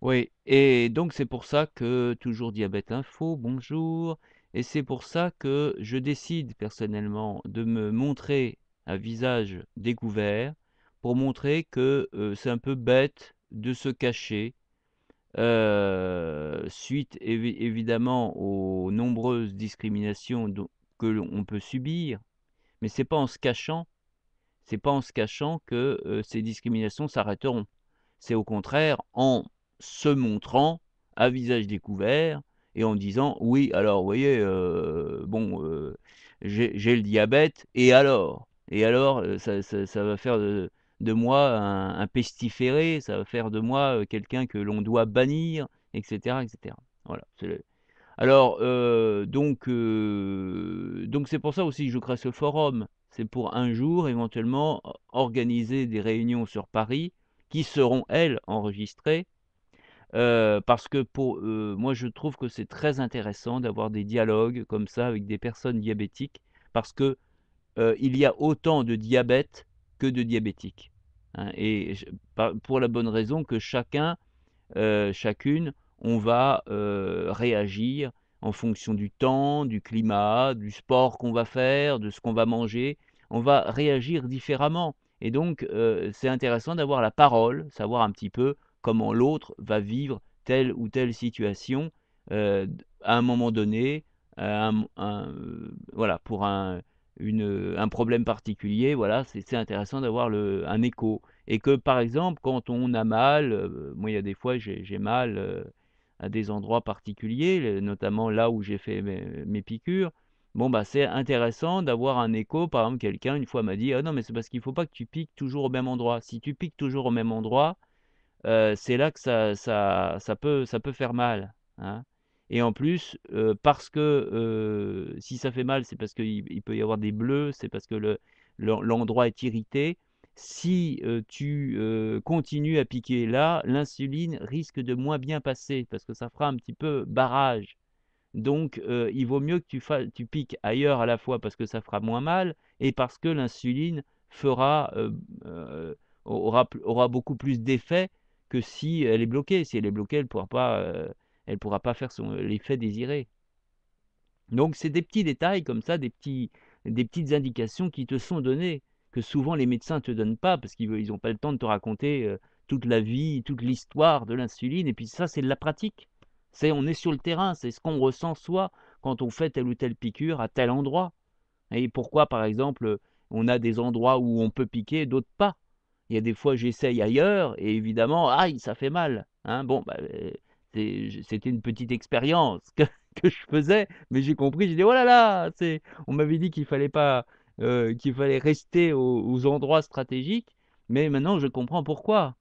Oui, et donc c'est pour ça que toujours Diabète Info, bonjour, et c'est pour ça que je décide personnellement de me montrer à visage découvert, pour montrer que, c'est un peu bête de se cacher, suite évidemment aux nombreuses discriminations que l'on peut subir, mais c'est pas en se cachant que, ces discriminations s'arrêteront. C'est au contraire en se montrant à visage découvert et en disant: «Oui, alors vous voyez, bon, j'ai le diabète et alors? Et alors, ça va faire de moi un pestiféré, ça va faire de moi, quelqu'un que l'on doit bannir» et cetera et cetera. Voilà, c'est le alors, donc c'est pour ça aussi que je crée ce forum. C'est pour un jour éventuellement organiser des réunions sur Paris qui seront, elles, enregistrées, parce que moi je trouve que c'est très intéressant d'avoir des dialogues comme ça avec des personnes diabétiques parce que, il y a autant de diabète que de diabétiques, hein, et pour la bonne raison que chacune, on va, réagir en fonction du temps, du climat, du sport qu'on va faire, de ce qu'on va manger. On va réagir différemment et donc c'est intéressant d'avoir la parole, savoir un petit peu comment l'autre va vivre telle ou telle situation, à un moment donné, voilà, pour un problème particulier, voilà, c'est intéressant d'avoir un écho. Et que, par exemple, quand on a mal, moi, il y a des fois, j'ai mal, à des endroits particuliers, notamment là où j'ai fait mes piqûres. Bon, bah, c'est intéressant d'avoir un écho. Par exemple, quelqu'un, une fois, m'a dit: «Ah non, mais c'est parce qu'il ne faut pas que tu piques toujours au même endroit. Si tu piques toujours au même endroit, c'est là que ça peut faire mal, hein, et en plus, parce que, si ça fait mal, c'est parce qu'il peut y avoir des bleus, c'est parce que l'endroit est irrité. Si, tu, continues à piquer là, l'insuline risque de moins bien passer parce que ça fera un petit peu barrage. Donc, il vaut mieux que tu piques ailleurs à la fois parce que ça fera moins mal et parce que l'insuline fera, aura beaucoup plus d'effet que si elle est bloquée. Si elle est bloquée, elle pourra pas faire l'effet désiré. Donc c'est des petits détails comme ça, des petites indications qui te sont données, que souvent les médecins te donnent pas parce ils ont pas le temps de te raconter, toute la vie, toute l'histoire de l'insuline et puis ça, c'est de la pratique. On est sur le terrain, c'est ce qu'on ressent soi quand on fait telle ou telle piqûre à tel endroit et pourquoi, par exemple, on a des endroits où on peut piquer, d'autres pas. Il y a des fois, j'essaye ailleurs et évidemment, aïe, ça fait mal, hein. Bon, bah, c'était une petite expérience que je faisais, mais j'ai compris, j'ai dit: «Oh là là, on m'avait dit qu'il fallait pas, qu'il fallait rester aux endroits stratégiques, mais maintenant je comprends pourquoi».